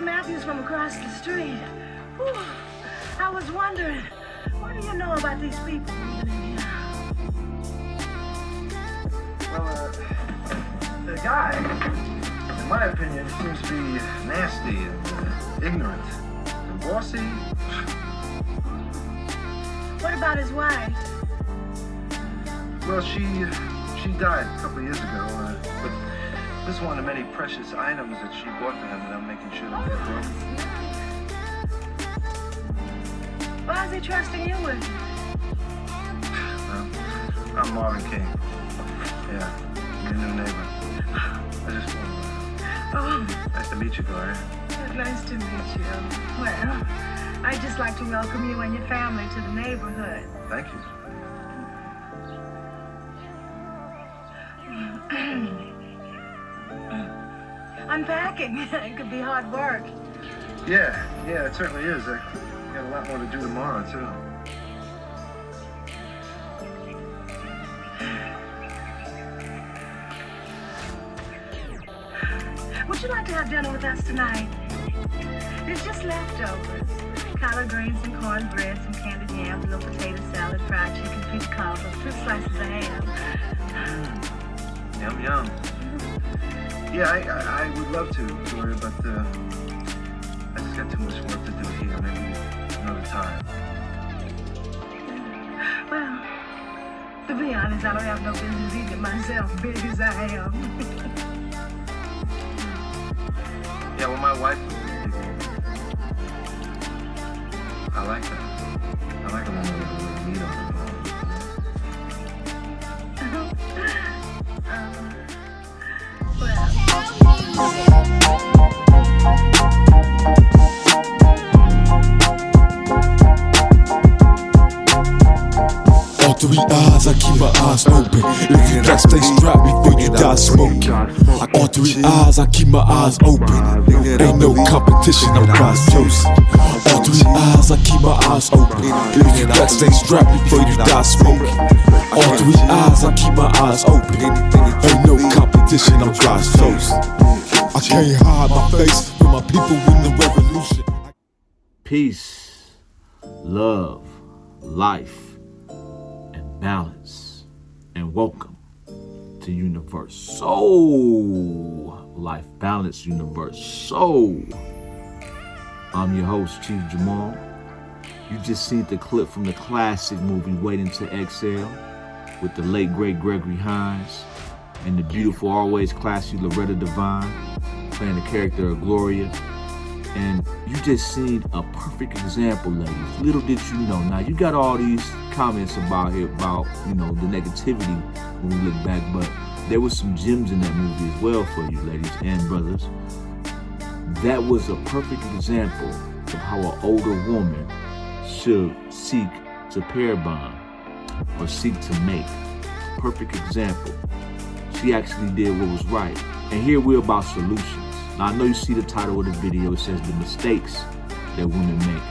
Matthews from across the street. Whew. I was wondering, what do you know about these people moving in here? Well, the guy, in my opinion, seems to be nasty and ignorant and bossy. What about his wife? Well, she died a couple of years ago, but this is one of the many precious items that she bought for him, and I'm making sure that they're broken. Why is he trusting you with it? Well, I'm Marvin King. Yeah, your new neighbor. I just nice to meet you, Gloria. Nice to meet you. Well, I'd just like to welcome you and your family to the neighborhood. Thank you. Unpacking. It could be hard work. Yeah, it certainly is. I got a lot more to do tomorrow, too. Would you like to have dinner with us tonight? It's just leftovers. Collard greens and cornbread, some candied yams, a little potato salad, fried chicken, fish cobbler, 2 slices of ham. Yum, yum. Yeah, I would love to, Gloria, but I just got too much work to do here. Maybe another time. Well, to be honest, I don't have no business eating it myself, big as I am. Yeah, well, my wife was a big woman. I like that. I like a woman with a little meat on her bone. All 3 eyes, I keep my eyes open. If you got, stay strapped before you die smoking. All 3 eyes, I keep my eyes open. Ain't no competition, I'm God's chosen. All 3 eyes, I keep my eyes open. If you got, stay strapped before you die smoking. All 3 eyes, I keep my eyes open. Ain't no competition, I'm God's chosen. I can't hide my face with my people in the revolution. Peace, love, life, and balance. And welcome to Universoulifebalance, Universoul. I'm your host, Chief Jamal. You just seen the clip from the classic movie Waiting to Exhale with the late great Gregory Hines and the beautiful, always classy Loretta Devine playing the character of Gloria. And you just seen a perfect example, ladies. Little did you know. Now, you got all these comments about the negativity when we look back, but there was some gems in that movie as well for you, ladies and brothers. That was a perfect example of how an older woman should seek to pair bond or seek to mate. Perfect example. She actually did what was right. And here we're about solutions. Now, I know you see the title of the video. It says the mistakes that women make,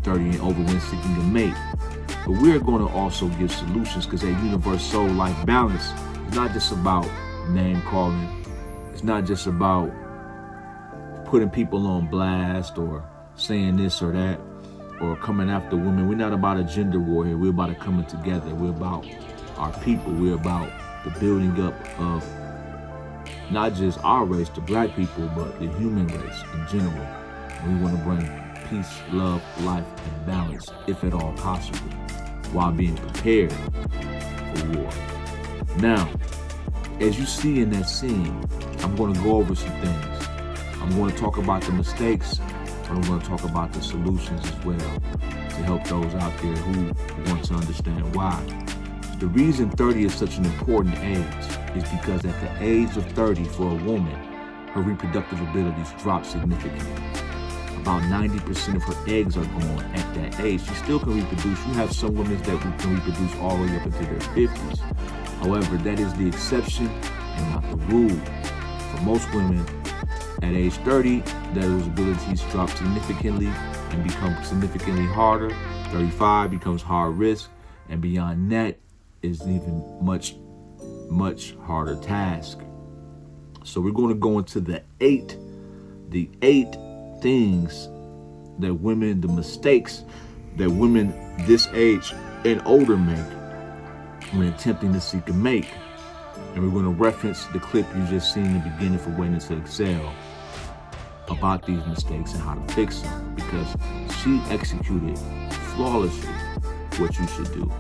30 and over when seeking a mate. But we're going to also give solutions, because a universal life balance is not just about name calling. It's not just about putting people on blast or saying this or that or coming after women. We're not about a gender war here. We're about it coming together. We're about our people. We're about the building up of not just our race, the black people, but the human race in general. We want to bring peace, love, life, and balance, if at all possible, while being prepared for war. Now, as you see in that scene, I'm going to go over some things. I'm going to talk about the mistakes, but I'm going to talk about the solutions as well to help those out there who want to understand why. The reason 30 is such an important age is because at the age of 30 for a woman, her reproductive abilities drop significantly. About 90% of her eggs are gone at that age. She still can reproduce. You have some women that can reproduce all the way up into their 50s. However, that is the exception and not the rule. For most women, at age 30, those abilities drop significantly and become significantly harder. 35 becomes hard risk, and beyond that is an even much harder task. So we're going to go into the eight things that women, the mistakes that women this age and older make when attempting to seek a mate. And we're going to reference the clip you just seen in the beginning for Waiting to Excel about these mistakes and how to fix them, because she executed flawlessly what you should do.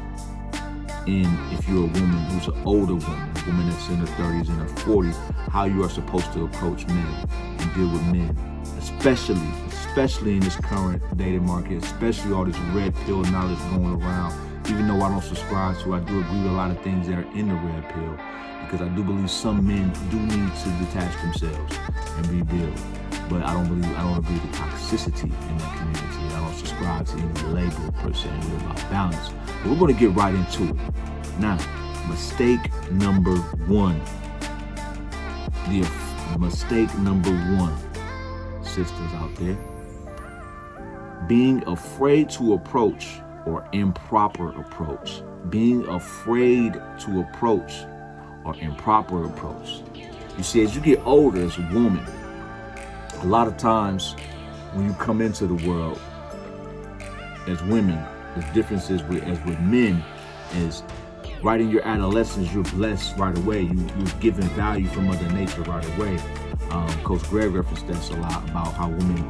And if you're a woman who's an older woman, a woman that's in her 30s and her 40s, how you are supposed to approach men and deal with men, especially in this current dating market, especially all this red pill knowledge going around. Even though I don't subscribe to, I do agree with a lot of things that are in the red pill, because I do believe some men do need to detach themselves and rebuild. But I don't agree with the toxicity in that community. I don't subscribe to any label per se. We're about balance. But we're going to get right into it. Now, mistake number one. Mistake number one, sisters out there. Being afraid to approach, or improper approach. Being afraid to approach or improper approach. You see, as you get older as a woman, a lot of times when you come into the world as women, the difference is with men is right in your adolescence, you're blessed right away. You're given value from Mother Nature right away. Coach Greg referenced this a lot about how women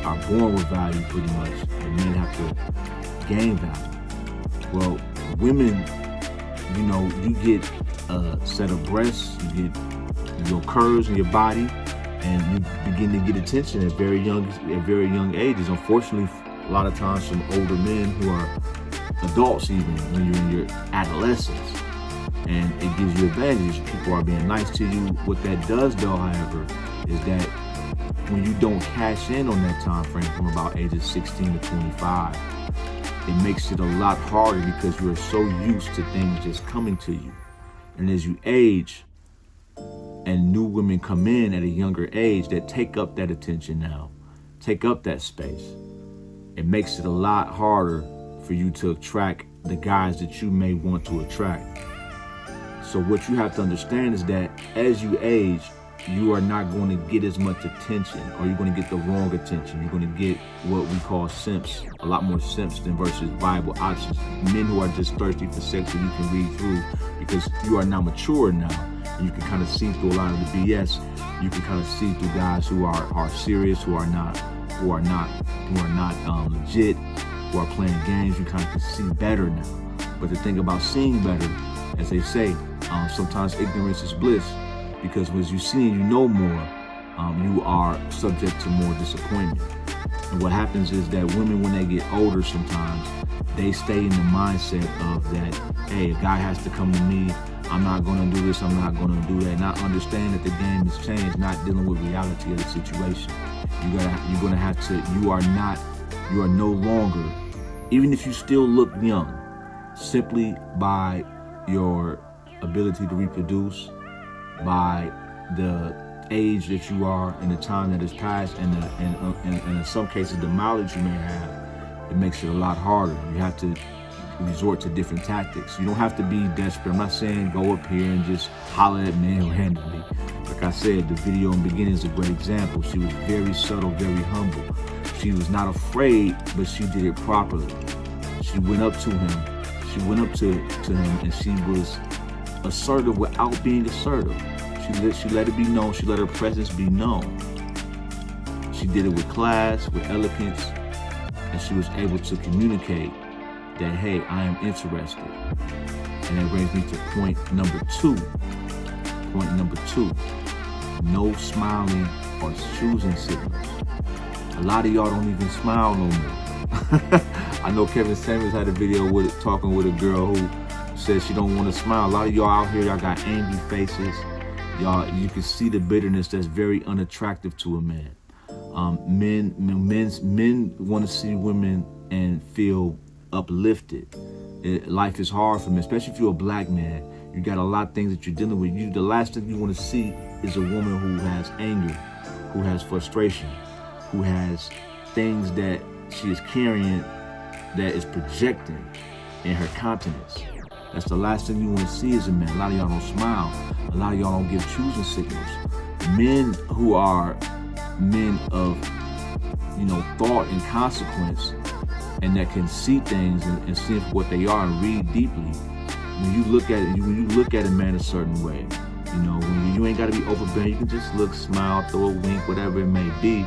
are born with value pretty much, and men have to gain value. Well, women, you get a set of breasts, you get your curves in your body, and you begin to get attention at very young ages. Unfortunately, a lot of times from older men who are adults, even when you're in your adolescence, and it gives you advantages. People are being nice to you. What that does, though, however, is that when you don't cash in on that time frame from about ages 16 to 25, it makes it a lot harder because you're so used to things just coming to you. And as you age and new women come in at a younger age that take up that attention now, take up that space, it makes it a lot harder for you to attract the guys that you may want to attract. So what you have to understand is that as you age, you are not going to get as much attention, or you're going to get the wrong attention. You're going to get what we call simps, a lot more simps than versus viable options. Men who are just thirsty for sex that you can read through, because you are now mature now. And you can kind of see through a lot of the BS. You can kind of see through guys who are serious, who are not legit, who are playing games. You kind of can see better now. But the thing about seeing better, as they say, sometimes ignorance is bliss, because as you see and you know more, you are subject to more disappointment. And what happens is that women, when they get older, sometimes they stay in the mindset of that, hey, a guy has to come to me, I'm not going to do this, I'm not going to do that. Not understand that the game has changed, not dealing with reality of the situation. You are no longer, even if you still look young, simply by your ability to reproduce, by the age that you are and the time that has passed, and in some cases the mileage you may have, it makes it a lot harder. You have to resort to different tactics. You don't have to be desperate. I'm not saying go up here and just holler at men randomly. Like I said, the video in the beginning is a great example. She was very subtle, very humble. She was not afraid, but she did it properly. She went up to him. She went up to him, and she was assertive without being assertive. She let it be known. She let her presence be known. She did it with class, with elegance, and she was able to communicate that, hey, I am interested. And that brings me to point number two. Point number two, no smiling or choosing signals. A lot of y'all don't even smile no more. I know Kevin Samuels had a video talking with a girl who says she don't want to smile. A lot of y'all out here, y'all got angry faces. Y'all, you can see the bitterness that's very unattractive to a man. Men want to see women and feel uplifted. Life is hard for men, especially if you're a black man. You got a lot of things that you're dealing with. The last thing you want to see is a woman who has anger, who has frustration, who has things that she is carrying that is projecting in her countenance. That's the last thing you want to see as a man. A lot of y'all don't smile. A lot of y'all don't give choosing signals. Men who are men of, thought and consequence, and that can see things and see it for what they are and read deeply. When you look at a man a certain way, when you ain't got to be overbearing, you can just look, smile, throw a wink, whatever it may be.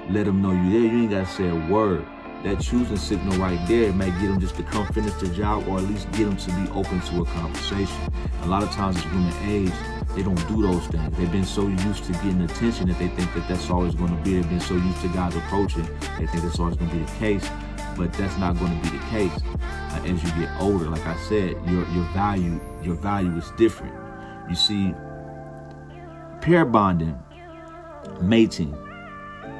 Let them know you there. You ain't got to say a word. That choosing signal right there may get them just to come finish the job, or at least get them to be open to a conversation. A lot of times as women age, they don't do those things. They've been so used to getting attention that they think that that's always going to be. They've been so used to guys approaching, they think that's always going to be the case. But that's not going to be the case. As you get older, like I said, your value is different. You see, pair bonding, mating,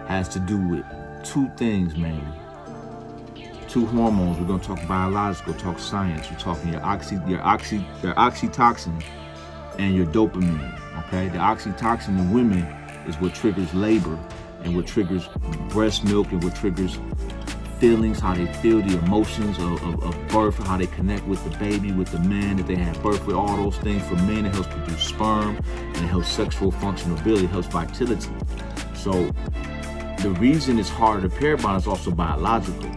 has to do with two things mainly. Two hormones. We're going to talk biological, talk science. We're talking your oxytocin and your dopamine. Okay, the oxytocin in women is what triggers labor and what triggers breast milk and what triggers feelings, how they feel, the emotions of birth, how they connect with the baby, with the man that they had birth with, all those things. For men, it helps produce sperm and it helps sexual functionability, it helps vitality. So the reason it's harder to pair bond is also biological.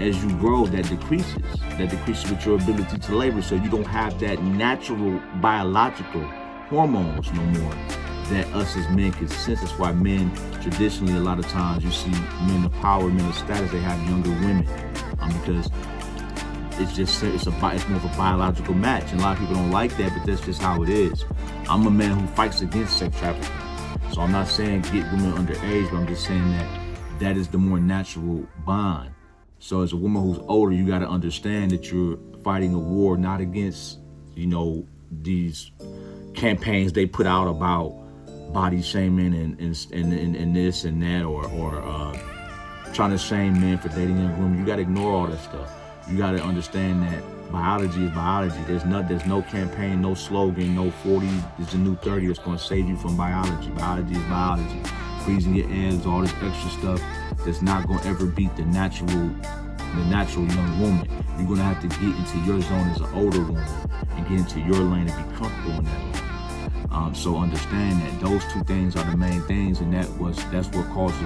As you grow, that decreases with your ability to labor. So you don't have that natural biological hormones no more that us as men can sense. That's why men traditionally, a lot of times you see men of power, men of status, they have younger women, because it's more of a biological match. And a lot of people don't like that, but that's just how it is. I'm a man who fights against sex trafficking. So I'm not saying get women underage, but I'm just saying that is the more natural bond. So as a woman who's older, you got to understand that you're fighting a war not against, these campaigns they put out about body shaming and this and that, or trying to shame men for dating in a room. You got to ignore all that stuff. You got to understand that biology is biology. There's no campaign, no slogan, no 40 is the new 30 that's going to save you from biology. Biology is biology. Freezing your eggs, all this extra stuff that's not going to ever beat the natural young woman. You're going to have to get into your zone as an older woman and get into your lane and be comfortable in that lane. So understand that those two things are the main things, and that's what causes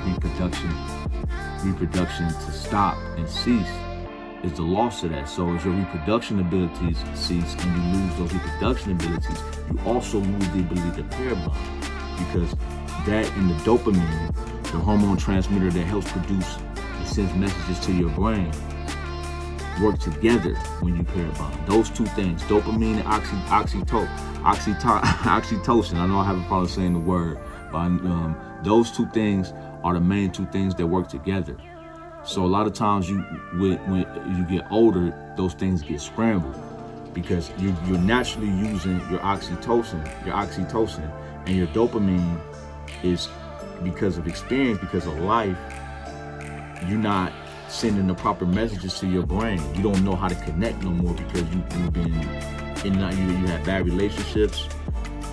reproduction to stop and cease, is the loss of that. So as your reproduction abilities cease and you lose those reproduction abilities, you also lose the ability to pair bond, because that and the dopamine, the hormone transmitter that helps produce and sends messages to your brain, work together when you pair bond. Those two things, dopamine and oxytocin. I know I have a problem saying the word, but those two things are the main two things that work together. So a lot of times when you get older, those things get scrambled, because you're naturally using your oxytocin, and your dopamine is because of experience, because of life. You're not sending the proper messages to your brain. You don't know how to connect no more because you've been in and out. You have bad relationships,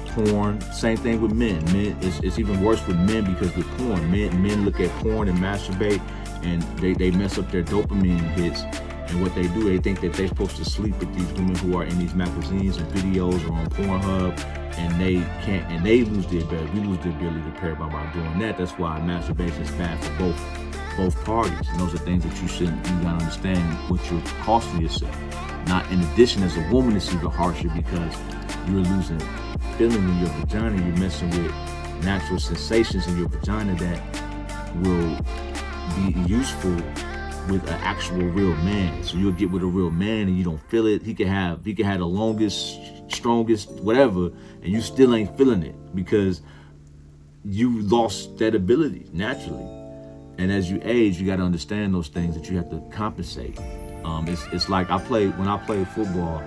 porn. Same thing with men. It's even worse with men, because with porn, men look at porn and masturbate, and they mess up their dopamine hits. And what they do, they think that they're supposed to sleep with these women who are in these magazines and videos or on Pornhub, and they can't, and they lose the ability. We lose the ability to pair bond by doing that. That's why masturbation is bad for both parties. And those are things that you gotta understand what you're costing yourself. Not in addition, as a woman, it's even harsher, because you're losing feeling in your vagina. You're messing with natural sensations in your vagina that will be useful with an actual real man. So you'll get with a real man and you don't feel it. He can have the longest, strongest, whatever, and you still ain't feeling it because you lost that ability naturally. And as you age, you got to understand those things that you have to compensate. It's like when I played football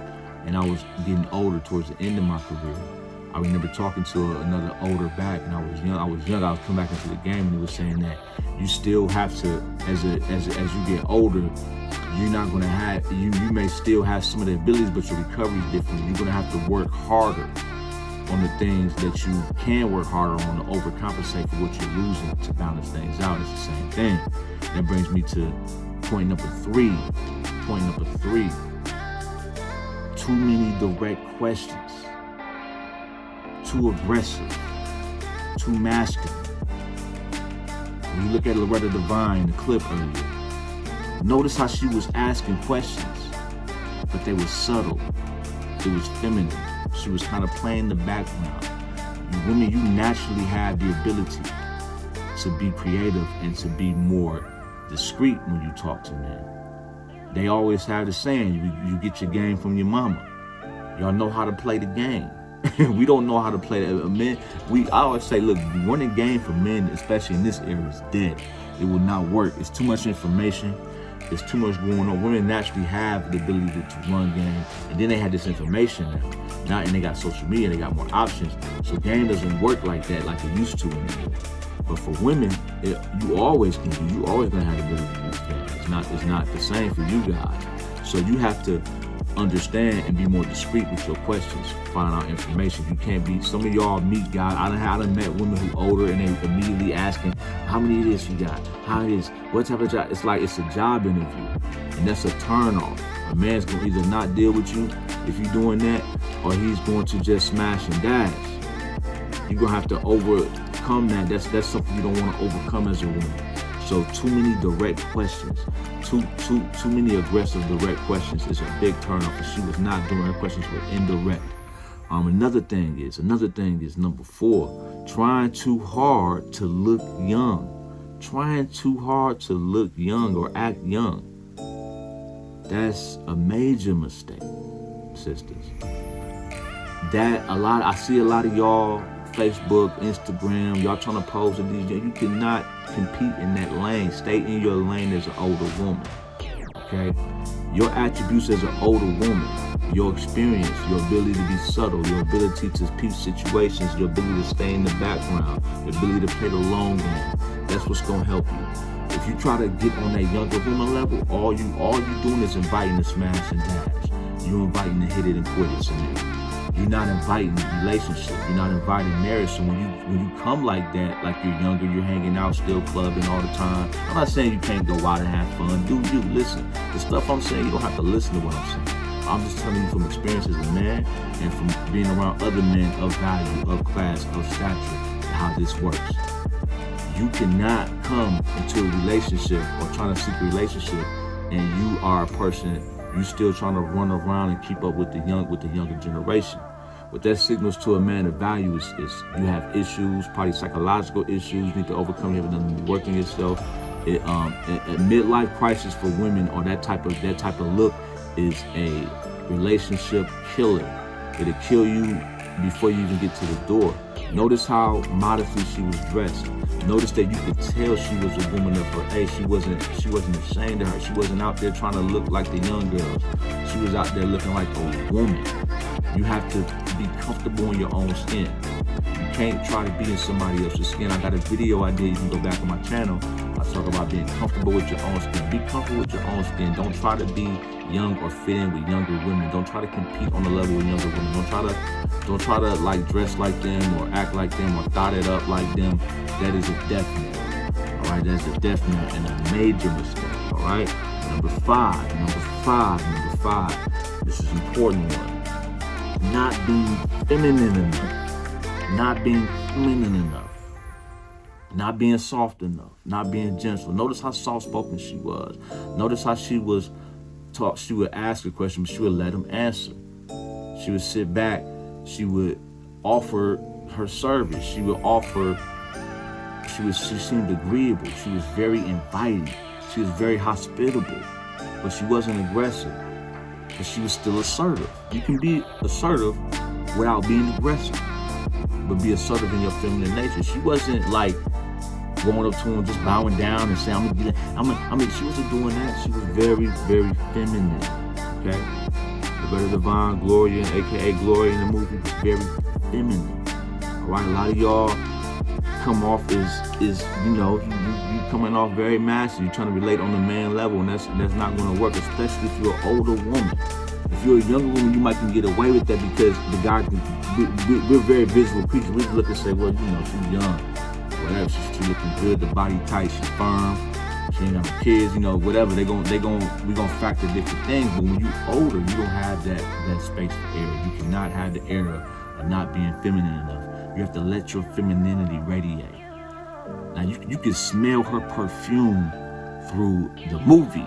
and I was getting older towards the end of my career. I remember talking to another older back, and I was young. I was coming back into the game, and he was saying that you still have to, as you get older, you're not going to have, you may still have some of the abilities, but your recovery is different. You're going to have to work harder on the things that you can work harder on to overcompensate for what you're losing to balance things out. It's the same thing. That brings me to point number three. Too many direct questions. Too aggressive, too masculine. When you look at Loretta Devine, the clip earlier, notice how she was asking questions, but they were subtle. It was feminine. She was kind of playing the background. Women, you naturally have the ability to be creative and to be more discreet when you talk to men. They always have the saying, you get your game from your mama. Y'all know how to play the game. We don't know how to play that. I always say, look, running game for men, especially in this era, is dead. It will not work. It's too much information. There's too much going on. Women naturally have the ability to run game, and then they have this information now, and they got social media. They got more options. So game doesn't work like that, like it used to anymore. But for women, you always can do. You always gonna have the ability to use game. It's not the same for you guys. So you have to understand and be more discreet with your questions, find out information. You can't be, some of y'all meet guys, I done met women who older and they immediately asking, how many of this you got? How it is? What type of job? It's like it's a job interview, and that's a turn off. A man's gonna either not deal with you if you're doing that, or he's going to just smash and dash. You're gonna have to overcome that. That's something you don't want to overcome as a woman. So too many direct questions, too many aggressive direct questions is a big turnoff. And she was not doing her questions were indirect. Another thing is number 4, trying too hard to look young. Trying too hard to look young or act young. That's a major mistake, sisters. I see a lot of y'all, Facebook, Instagram, y'all trying to pose a DJ. You cannot compete in that lane. Stay in your lane as an older woman, okay? Your attributes as an older woman, your experience, your ability to be subtle, your ability to peep situations, your ability to stay in the background, your ability to play the long game, that's what's gonna help you. If you try to get on that younger woman level, all you doing is inviting the smash and dash. You're inviting the hit it and quit it scenario. You're not inviting relationship. You're not inviting marriage. So when you come like that, like you're younger, you're hanging out, still clubbing all the time. I'm not saying you can't go out and have fun. Do you listen? The stuff I'm saying, you don't have to listen to what I'm saying. I'm just telling you from experience as a man and from being around other men of value, of class, of stature, how this works. You cannot come into a relationship or trying to seek a relationship and you are a person, you still trying to run around and keep up with the younger generation. What that signals to a man of value is you have issues, probably psychological issues you need to overcome. You haven't done work on yourself. A midlife crisis for women or that type of look is a relationship killer. It'll kill you before you even get to the door. Notice how modestly she was dressed. Notice that you could tell she was a woman of her age. She wasn't ashamed of her. She wasn't out there trying to look like the young girls. She was out there looking like a woman. You have to be comfortable in your own skin. You can't try to be in somebody else's skin. I got a video I did. You can go back on my channel. I talk about being comfortable with your own skin. Be comfortable with your own skin. Don't try to be young or fit in with younger women. Don't try to compete on the level with younger women. Don't try to like dress like them or act like them or thought it up like them. That is a definite. All right, that's a definite and a major mistake. All right. Number five. This is an important one. Not being feminine enough. Not being soft enough, not being gentle. Notice how soft-spoken she was. Notice how she would ask a question, but she would let him answer. She would sit back. She would offer her service. She seemed agreeable. She was very inviting. She was very hospitable, but she wasn't aggressive. But she was still assertive. You can be assertive without being aggressive, but be assertive in your feminine nature. She wasn't like going up to him, just bowing down and saying, she wasn't doing that. She was very, very feminine, okay? Loretta Devine, Gloria, aka Gloria in the movie, was very feminine, all right? A lot of y'all come off as you coming off very masculine. You're trying to relate on the man level, and that's not going to work, especially if you're an older woman. If you're a younger woman, you might can get away with that because the guy, we're very visual creatures. We look and say, well, she's young. Whatever, she's looking good, the body tight, she's firm, she ain't got no kids, whatever. We gonna factor different things. But when you older, you don't have that space for error. You cannot have the error of not being feminine enough. You have to let your femininity radiate. Now you can smell her perfume through the movie.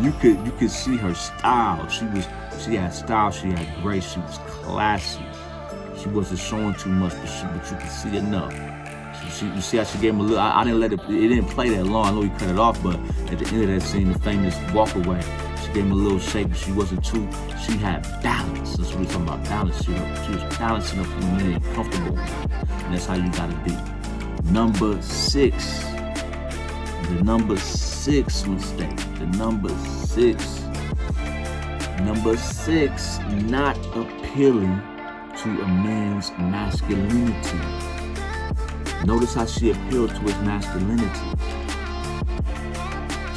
you could see her style. She had style, she had grace, she was classy. She wasn't showing too much, but you could see enough. You see how she gave him a little, I didn't let it didn't play that long. I know he cut it off, but at the end of that scene, the famous walk away, she gave him a little shake, but she wasn't too, she had balance. That's what we're talking about, balance. She was balancing up from the minute, comfortable. And that's how you gotta be. Number 6. The number 6 mistake. The number 6. Number 6, not appealing to a man's masculinity. Notice how she appealed to his masculinity.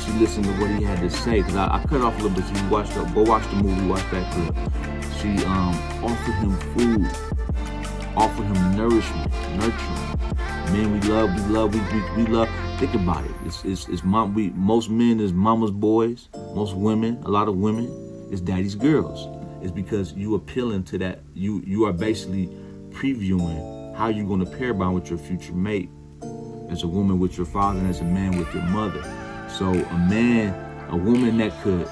She listened to what he had to say. Cause I cut off a little bit. So you go watch the movie, watch that clip. She offered him food, offered him nourishment, nurturing. Men we love. Think about it. It's most men is mama's boys. Most women, a lot of women, is daddy's girls. It's because you appealing to that. You are basically previewing how you're going to pair bond with your future mate, as a woman with your father and as a man with your mother. So a woman that could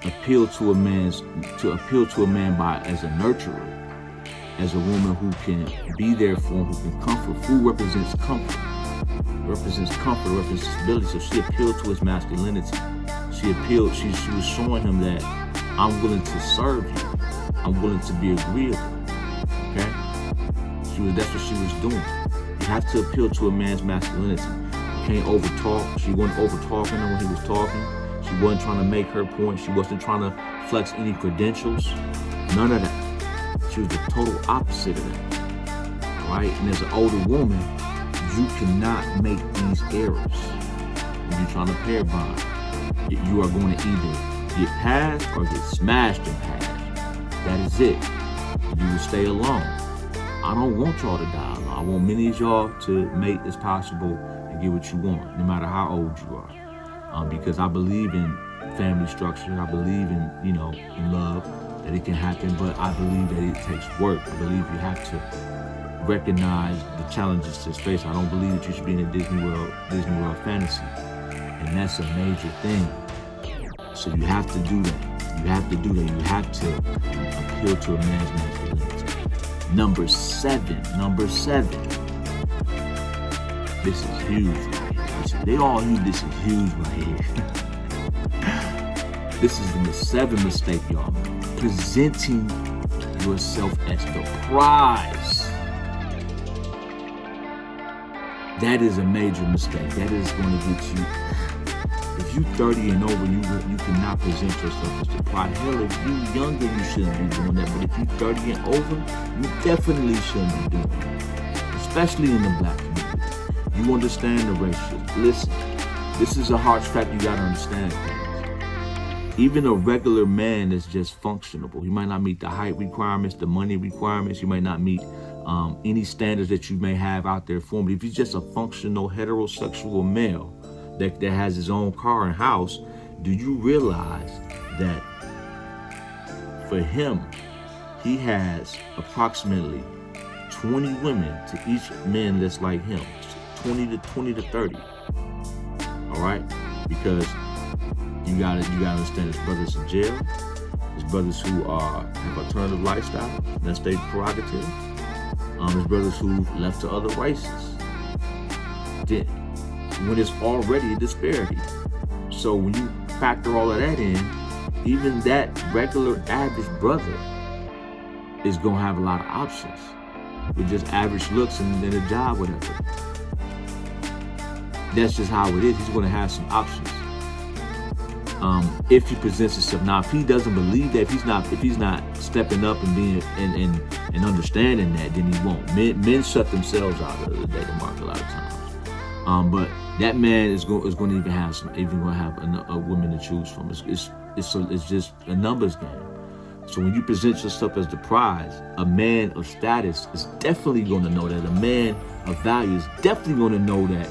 appeal to a man by as a nurturer, as a woman who can be there for him, who can comfort. Food represents comfort, represents stability. So she appealed to his masculinity. She was showing him that I'm willing to serve you. I'm willing to be agreeable. Okay? That's what she was doing. You have to appeal to a man's masculinity. You can't overtalk. She wasn't over-talking him when he was talking. She wasn't trying to make her point. She wasn't trying to flex any credentials. None of that. She was the total opposite of that. All right? And as an older woman, you cannot make these errors when you're trying to pair bond. You are going to either get passed or get smashed and passed. That is it. You will stay alone. I don't want y'all to die alone. I want many of y'all to mate as possible and get what you want, no matter how old you are. Because I believe in family structure. I believe in love, that it can happen, but I believe that it takes work. I believe you have to recognize the challenges to face. I don't believe that you should be in a Disney World fantasy. And that's a major thing. So you have to do that. You have to appeal to a man's masculinity. Number 7. This is huge right here. They all knew this is huge right here. This is the 7 mistake, y'all. Presenting yourself as the prize. That is a major mistake. That is going to get you. If you 30 and over, you cannot present yourself as the prize. Hell, if you younger, you shouldn't be doing that. But if you 30 and over, you definitely shouldn't be doing it. Especially in the black community. You understand the racial. Listen, this is a hard fact you gotta understand. Even a regular man is just functionable. He might not meet the height requirements, the money requirements. You might not meet any standards that you may have out there for him. But if he's just a functional heterosexual male that has his own car and house, do you realize that for him, he has approximately 20 women to each man that's like him, 20 to 30. All right, because you gotta understand his brothers in jail, his brothers who have alternative lifestyle, that's their prerogative. His brothers who left to other races. When it's already a disparity. So when you factor all of that in, even that regular average brother is gonna have a lot of options with just average looks and then a job, whatever. That's just how it is. He's gonna have some options. If he presents himself. Now, if he doesn't believe that, if he's not stepping up and being and understanding that, then he won't. Men shut themselves out of the dating market a lot of times. But that man is going to even have a woman to choose from. It's just a numbers game. So when you present yourself as the prize, a man of status is definitely going to know that. A man of value is definitely going to know that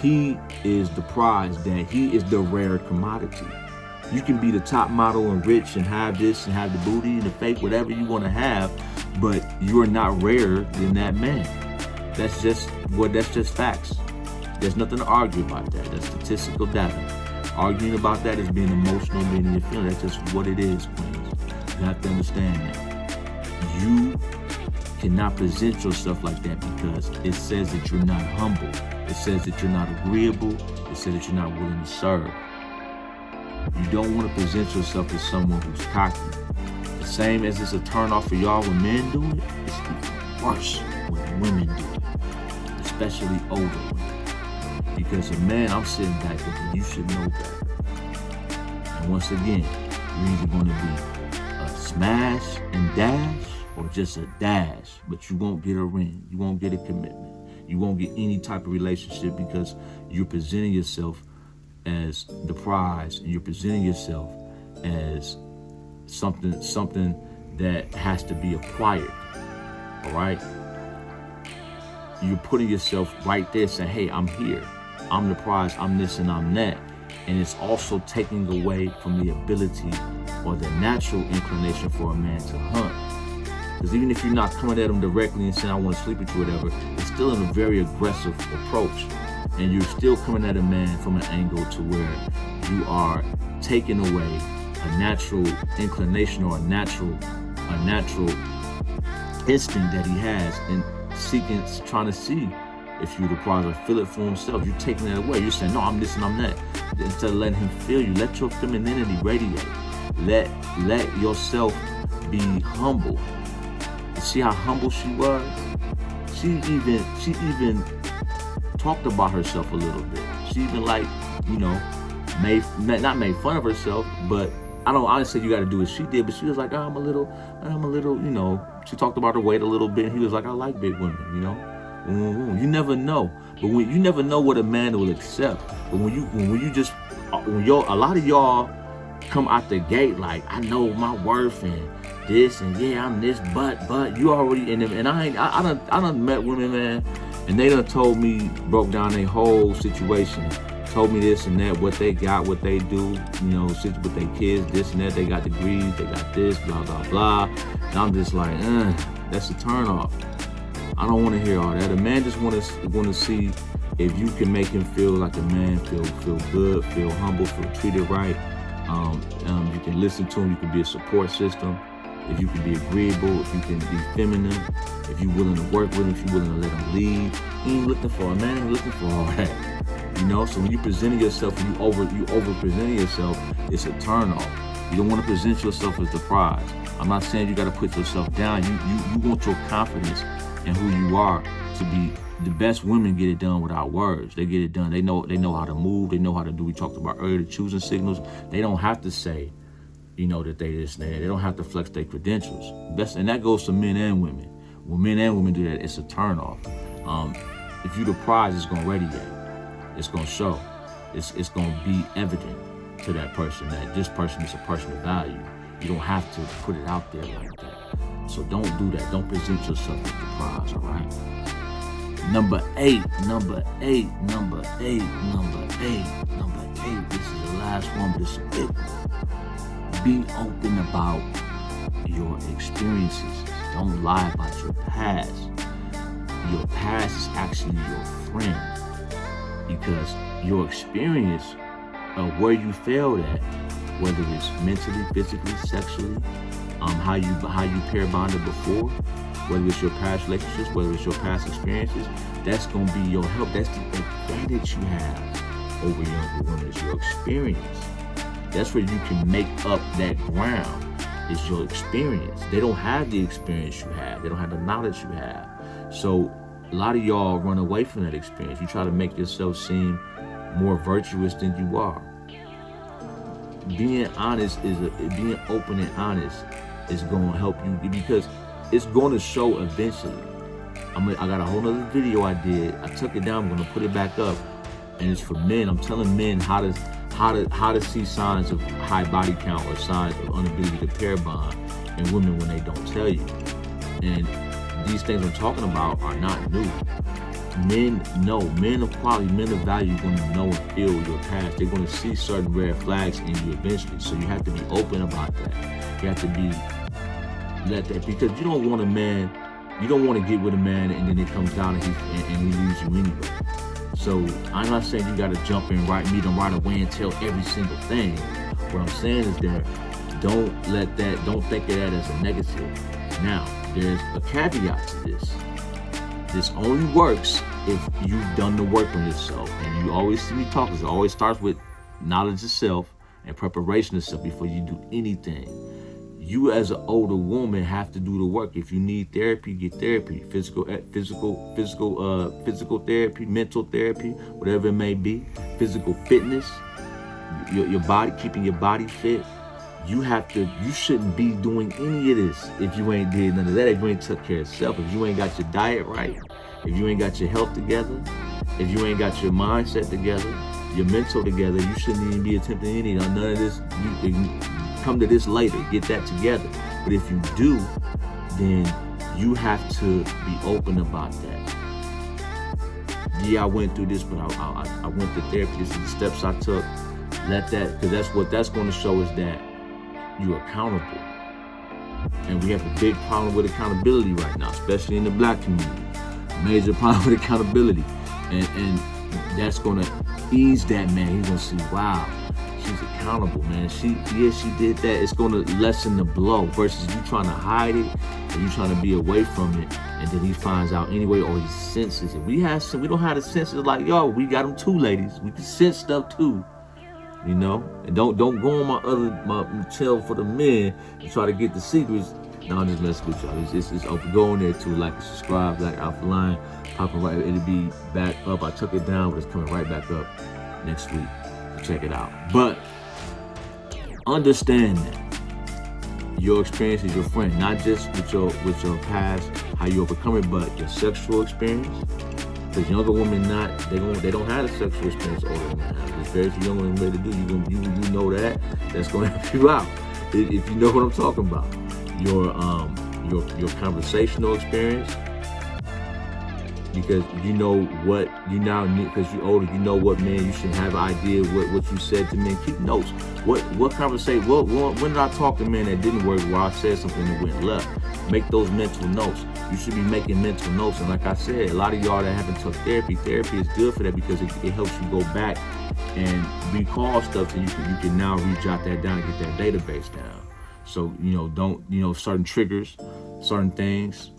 he is the prize, that he is the rare commodity. You can be the top model and rich and have this and have the booty and the fake, whatever you want to have, but you're not rarer than that man. That's just facts. There's nothing to argue about that. That's statistical data. Arguing about that is being emotional, being in your feelings. That's just what it is, queens. You have to understand that. You cannot present yourself like that because it says that you're not humble. It says that you're not agreeable. It says that you're not willing to serve. You don't want to present yourself as someone who's cocky. The same as it's a turn off for y'all when men do it, it's even worse when women do it, especially older women. Because a man, I'm sitting back thinking, you should know better. And once again, you're either going to be a smash and dash or just a dash, but you won't get a ring. You won't get a commitment. You won't get any type of relationship because you're presenting yourself as the prize and you're presenting yourself as something that has to be acquired. All right? You're putting yourself right there saying, hey, I'm here. I'm the prize, I'm this and I'm that. And it's also taking away from the ability or the natural inclination for a man to hunt. Because even if you're not coming at him directly and saying, I want to sleep with you or whatever, it's still in a very aggressive approach. And you're still coming at a man from an angle to where you are taking away a natural inclination or a natural instinct that he has in trying to see if you're the prize or feel it for himself. You're taking that away. You're saying, no, I'm this and I'm that. Instead of letting him feel you, let your femininity radiate. Let yourself be humble. You see how humble she was? She even talked about herself a little bit. She even not made fun of herself, but I didn't say you got to do what she did, but she was like, I'm a little, she talked about her weight a little bit. And he was like, I like big women, You never know. But you never know what a man will accept. But when a lot of y'all come out the gate like, I know my worth and this and yeah, I'm this, but you already, and I done met women, man, and they done told me, broke down their whole situation. Told me this and that, what they got, what they do, sit with their kids, this and that, they got degrees, they got this, blah, blah, blah. And I'm just like, that's a turn off. I don't want to hear all that. A man just want to see if you can make him feel like a man, feel good, feel humble, feel treated right. You can listen to him, you can be a support system. If you can be agreeable, if you can be feminine, if you're willing to work with him, if you're willing to let him lead. He ain't looking for a man, ain't looking for all that. So when you presenting yourself and you over presenting yourself, it's a turn off. You don't want to present yourself as the prize. I'm not saying you got to put yourself down. You want your confidence in who you are to be. The best women get it done without words. They get it done. They know how to move. They know how to do. We talked about earlier, the choosing signals. They don't have to say, that they this and that. They don't have to flex their credentials. And that goes to men and women. When men and women do that, it's a turn off. If you the prize, it's gonna radiate. It's gonna show. It's gonna be evident to that person that this person is a person of value. You don't have to put it out there like that. So don't do that. Don't present yourself as the prize, all right? Number eight. This is the last one, but it's a big one. Be open about your experiences. Don't lie about your past. Your past is actually your friend. Because your experience of where you failed at, whether it's mentally, physically, sexually, how you pair bonded before, whether it's your past relationships, whether it's your past experiences, that's gonna be your help. That's the advantage you have over younger women, is your experience. That's where you can make up that ground, is your experience. They don't have the experience you have. They don't have the knowledge you have. So a lot of y'all run away from that experience. You try to make yourself seem more virtuous than you are. Being honest being open and honest is going to help you, because it's going to show eventually. I got a whole other video I did. I took it down. I'm going to put it back up, and it's for men. I'm telling men how to see signs of high body count or signs of inability to pair bond in women when they don't tell you. And these things I'm talking about are not new. Men know, men of quality, men of value are going to know and feel your past. They're going to see certain red flags in you eventually. So you have to be open about that. You have to let that, because you don't want to get with a man and then it comes down and he leaves you anyway. So I'm not saying you gotta jump in meet them right away and tell every single thing. What I'm saying is that don't think of that as a negative. Now, there's a caveat to this. This only works if you've done the work on yourself. And you always see me talk, it always starts with knowledge of self and preparation of self before you do anything. You as an older woman have to do the work. If you need therapy, get therapy. Physical therapy, mental therapy, whatever it may be. Physical fitness, your body, keeping your body fit. You shouldn't be doing any of this if you ain't did none of that, if you ain't took care of yourself, if you ain't got your diet right, if you ain't got your health together, if you ain't got your mindset together, your mental together, you shouldn't even be attempting any of none of this. You come to this later, get that together. But if you do, then you have to be open about that. Yeah, I went through this, but I went to therapy. This is the steps I took. Because what that's going to show is that you're accountable. And we have a big problem with accountability right now, especially in the Black community. Major problem with accountability. And that's going to ease that, man. He's going to see, wow, she's accountable, man. She did that. It's going to lessen the blow versus you trying to hide it or you trying to be away from it. And then he finds out anyway, or he senses it. We don't have the senses like, yo, we got them too, ladies. We can sense stuff too. You know, and don't go on my tell for the men and try to get the secrets. No, I'm just messing with y'all. It's open. Go on there too, like and subscribe, Black Alpha Line, popping right. It'll be back up. I took it down, but it's coming right back up next week. So check it out. But understand that your experience is your friend, not just with your past, how you overcome it, but your sexual experience. Because younger women they don't have a sexual experience older women have. There's very few young women ready to do. You know that's gonna help you out. If you know what I'm talking about. Your conversational experience. Because you know what you now need, because you're older, you know what man you should have an idea what you said to men. Keep notes. What conversation, when did I talk to men that didn't work where I said something that went left? Make those mental notes. You should be making mental notes. And like I said, a lot of y'all that haven't took therapy is good for that because it helps you go back and recall stuff so you can now re-jot that down and get that database down. So, certain triggers, certain things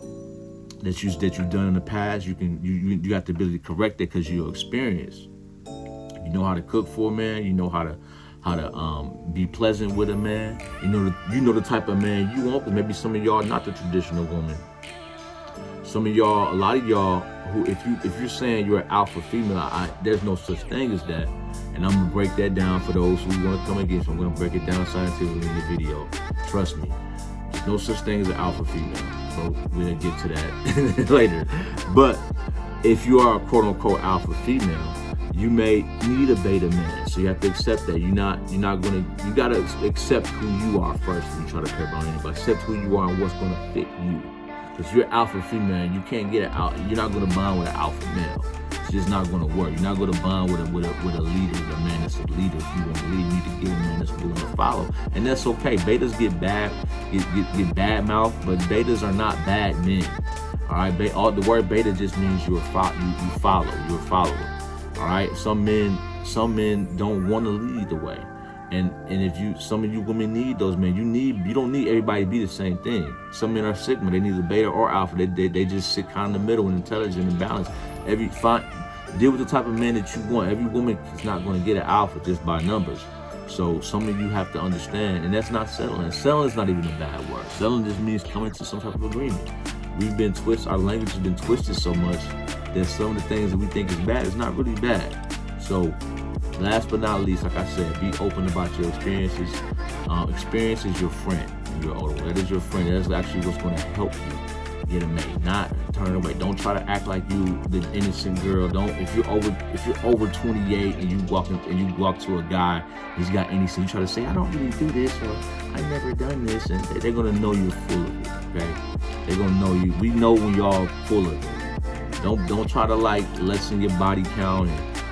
that you've done in the past, you got the ability to correct it because you're experienced. You know how to cook for a man. You know how to be pleasant with a man. You know the type of man you want. Because maybe some of y'all are not the traditional woman. Some of y'all, a lot of y'all, who if you're saying you're an alpha female, there's no such thing as that. And I'm gonna break that down for those who want to come against me. I'm gonna break it down scientifically in the video. Trust me. There's no such thing as an alpha female. So we'll get to that later. But if you are a quote unquote alpha female, you may need a beta man. So you have to accept that. You gotta accept who you are first when you try to pair bond anybody. Accept who you are and what's gonna fit you. Because you're alpha female, you can't get you're not gonna bond with an alpha male. It's just not gonna work. You're not gonna bond with a leader, a man that's a leader. If you want to lead, you need to get a man that's willing to follow. And that's okay. Betas get bad mouth, but betas are not bad men. All right, the word beta just means you follow, you're a follower. All right, some men don't want to lead the way. And if some of you women need those men, you don't need everybody to be the same thing. Some men are Sigma, they need a beta or alpha. They just sit kind of in the middle and intelligent and balanced. Deal with the type of man that you want. Every woman is not going to get an alpha just by numbers. So some of you have to understand, and that's not settling. Settling is not even a bad word. Settling just means coming to some type of agreement. Our language has been twisted so much that some of the things that we think is bad is not really bad. So last but not least, like I said, be open about your experiences. Experience is your friend. You're older. That is your friend. That's actually what's going to help you get a mate. Not turn away. Don't try to act like you the innocent girl. If you're over 28 and you walk to a guy, he's got innocent. You try to say, I don't really do this, or I never done this, and they're gonna know you're full of it. Okay? They're gonna know you. We know when y'all full of it. Don't try to lessen your body count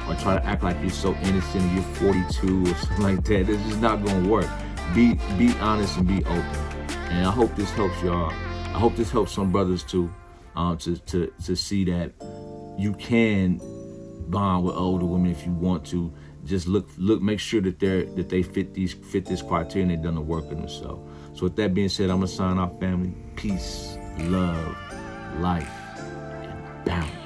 or try to act like you're so innocent and you're 42 or something like that. This is not gonna work. Be honest and be open. And I hope this helps y'all. I hope this helps some brothers too, to see that you can bond with older women if you want to. Just look, make sure that they fit this criteria and they've done the work on themselves. So with that being said, I'm gonna sign off, family. Peace, love, life, and balance.